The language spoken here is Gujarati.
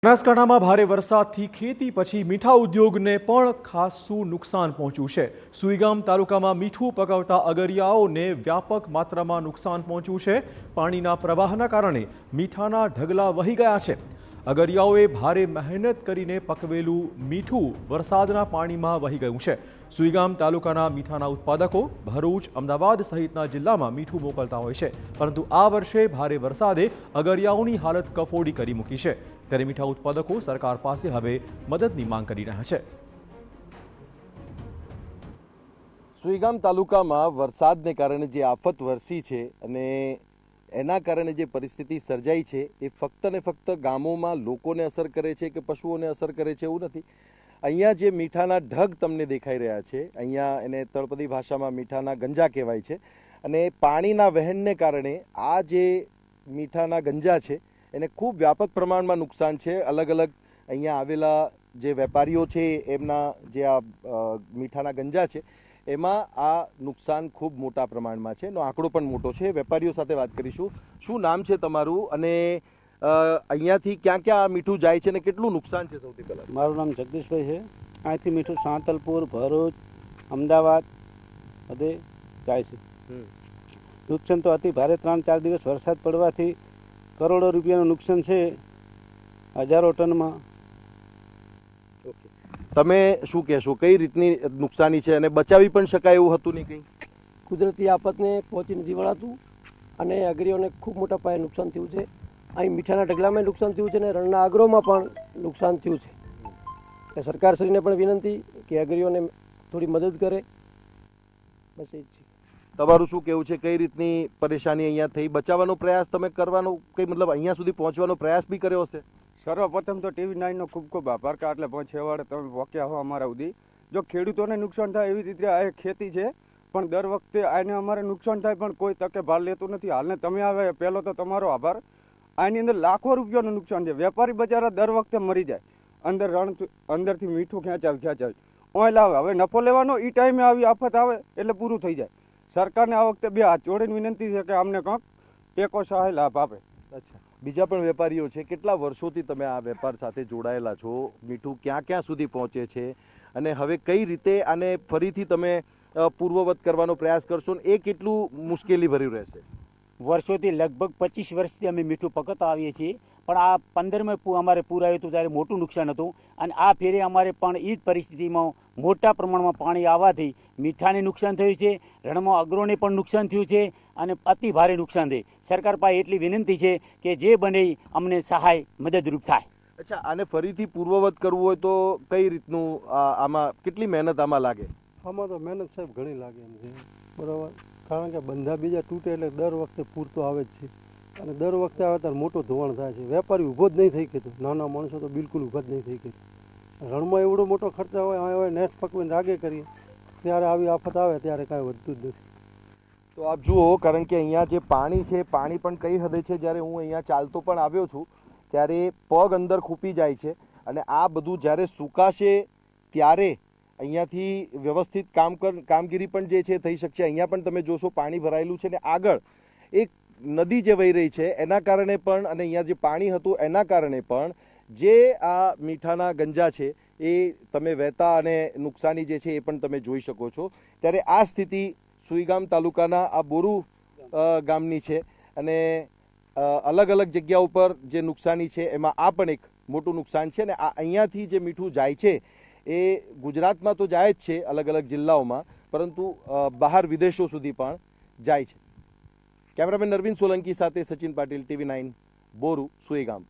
બનાસકાંઠામાં ભારે વરસાદથી ખેતી પછી મીઠા ઉદ્યોગને પણ ખાસ્સું નુકસાન પહોંચ્યું છે। સુઈગામ તાલુકામાં મીઠું પકવતા અગરિયાઓને વ્યાપક માત્રામાં નુકસાન પહોંચ્યું છે। પાણીના પ્રવાહના કારણે મીઠાના ઢગલા વહી ગયા છે। અગરિયાઓએ ભારે મહેનત કરીને પકવેલું મીઠું વરસાદના પાણીમાં વહી ગયું છે। સુઈગામ તાલુકાના મીઠાના ઉત્પાદકો ભરૂચ, અમદાવાદ સહિતના જિલ્લામાં મીઠું મોકલતા હોય છે, પરંતુ આ વર્ષે ભારે વરસાદે અગરિયાઓની હાલત કફોડી કરી મૂકી છે। ત્યારે મીઠા ઉત્પાદકો સરકાર પાસે હવે મદદની માંગ કરી રહ્યા છે। સુઈગામ તાલુકામાં વરસાદને કારણે જે આફત વરસી છે અને એના કારણે જે પરિસ્થિતિ સર્જાઈ છે એ ફક્ત ને ફક્ત ગામોમાં લોકોને અસર કરે છે કે પશુઓને અસર કરે છે એવું નથી। અહીંયા જે મીઠાના ઢગ તમને દેખાઈ રહ્યા છે, અહીંયા એને તળપદી ભાષામાં મીઠાના ગંજા કહેવાય છે, અને પાણીના વહેણને કારણે આ જે મીઠાના ગંજા છે એને ખૂબ વ્યાપક પ્રમાણમાં નુકસાન છે। અલગ અલગ અહીંયા આવેલા જે વેપારીઓ છે એમના જે આ મીઠાના ગંજા છે એમાં આ નુકસાન ખૂબ મોટા પ્રમાણમાં છે, એનો આંકડો પણ મોટો છે। વેપારીઓ સાથે વાત કરીશું। શું નામ છે તમારું અને અહીંયાથી ક્યાં ક્યાં આ મીઠું જાય છે અને કેટલું નુકસાન છે? સૌથી પહેલા મારું નામ જગદીશભાઈ છે। અહીંથી મીઠું સાંતલપુર, ભરૂચ, અમદાવાદ બધે જાય છે। નુકસાન તો અતિ ભારે 3-4 દિવસ વરસાદ પડવાથી કરોડો રૂપિયાનું નુકસાન છે, હજારો ટનમાં। તમે શું કહેશો, કઈ રીતની નુકસાની છે અને બચાવી પણ શકાય એવું હતું નહીં? કંઈ કુદરતી આફતને પહોંચી નથી વળાતું અને અગરીઓને ખૂબ મોટા પાયે નુકસાન થયું છે। અહીં મીઠાના ઢગલામાં નુકસાન થયું છે અને રણના આગ્રોમાં પણ નુકસાન થયું છે। સરકારશ્રીને પણ વિનંતી કે અગરીઓને થોડી મદદ કરે, બસ એ જ છે। તમારું શું કેવું છે, કઈ રીતની પરેશાની અહીંયા થઈ? બચાવવાનો પ્રયાસ તમે કરવાનો કઈ મતલબ અહીંયા સુધી પહોંચવાનો પ્રયાસ બી કર્યો હશે? સર્વપ્રથમ તો TV9 નો ખૂબ ખૂબ આભાર કે આટલે પહોંચેવાડે તમે પહોંચ્યા હો અમારા સુધી। જો ખેડૂતોને નુકસાન થાય એવી રીતે આ ખેતી છે, પણ દર વખતે આને અમારે નુકસાન થાય પણ કોઈ તકે ભાર લેતું નથી। હાલને તમે આવે પહેલો તો તમારો આભાર। આની અંદર લાખો રૂપિયાનું નુકસાન છે। વેપારી બજારા દર વખતે મરી જાય, અંદર અંદરથી મીઠું ખેંચાવી ઓય લાવે, હવે નફો લેવાનો એ ટાઈમે આવી આફત આવે એટલે પૂરું થઈ જાય। સરકારને આ વખતે બે હાથ જોડીને વિનંતી છે કે અમને કંઈક ટેકો સહાય લાભ આપે। અચ્છા, બીજા પણ વેપારીઓ છે, કેટલા વર્ષોથી તમે આ વેપાર સાથે જોડાયેલા છો? મીઠું ક્યાં ક્યાં સુધી પહોંચે છે અને હવે કઈ રીતે આને ફરીથી તમે પૂર્વવત કરવાનો પ્રયાસ કરશો ને એ કેટલું મુશ્કેલી ભર્યું રહેશે? વર્ષોથી લગભગ 25 વર્ષથી અમે મીઠું પકવતા આવીએ છીએ, પણ આ 15માં અમારે પૂરાયું હતું ત્યારે મોટું નુકસાન હતું, અને આ ફેરે અમારે પણ એ જ પરિસ્થિતિમાં મોટા પ્રમાણમાં પાણી આવવાથી મીઠાને નુકસાન થયું છે, રણમાં અગ્રોને પણ નુકસાન થયું છે અને અતિ ભારે નુકસાન છે। સરકાર પાસે એટલી વિનંતી છે કે જે બને અમને સહાય મદદરૂપ થાય। અચ્છા, આને ફરીથી પૂર્વવત કરવું હોય તો કઈ રીતનું આમાં કેટલી મહેનત આમાં લાગે? આમાં તો મહેનત સાહેબ ઘણી લાગે એમ છે, બરાબર, કારણ કે બંધા બીજા તૂટે એટલે દર વખતે પૂર તો આવે જ છે, અને દર વખતે આવે ત્યારે મોટો ધોવાણ થાય છે। વેપારી ઊભો જ નહીં થઈ ગયો, નાના માણસો તો બિલકુલ ઊભા જ નહીં થઈ ગયો। રણમાં એવડો મોટો ખર્ચા હોય, આ હોય નેટ પકવીને રાગે કરીએ ત્યારે આવી આફત આવે ત્યારે કાંઈ વધતું જ નથી। તો આપ જુઓ, કારણ કે અહીંયા જે પાણી છે, પાણી પણ કઈ હદે છે, જ્યારે હું અહીંયા ચાલતો પણ આવ્યો છું ત્યારે પગ અંદર ખૂપી જાય છે, અને આ બધું જ્યારે સુકાશે ત્યારે અહીંયાથી વ્યવસ્થિત કામગીરી પણ જે છે થઈ શકશે। અહીંયા પણ તમે જોશો પાણી ભરાયેલું છે, ને આગળ એક નદી જે વહી રહી છે એના કારણે પણ, અને અહીંયા જે પાણી હતું એના કારણે પણ જે આ મીઠાના ગંજા છે એ તમે વહેતા અને નુકસાની જે છે એ પણ તમે જોઈ શકો છો। ત્યારે આ સ્થિતિ સુઈગામ તાલુકાના આ બોરુ ગામની છે, અને અલગ અલગ જગ્યા ઉપર જે નુકસાની છે એમાં આ પણ એક મોટું નુકસાન છે। અને આ અહીંયાથી જે મીઠું જાય છે એ ગુજરાતમાં તો જાય જ છે અલગ અલગ જિલ્લાઓમાં, પરંતુ બહાર વિદેશો સુધી પણ જાય છે। કેમેરામેન નરવિન સોલંકી સાથે સચિન પાટીલ, TV9 બોરુ, સુઈગામ।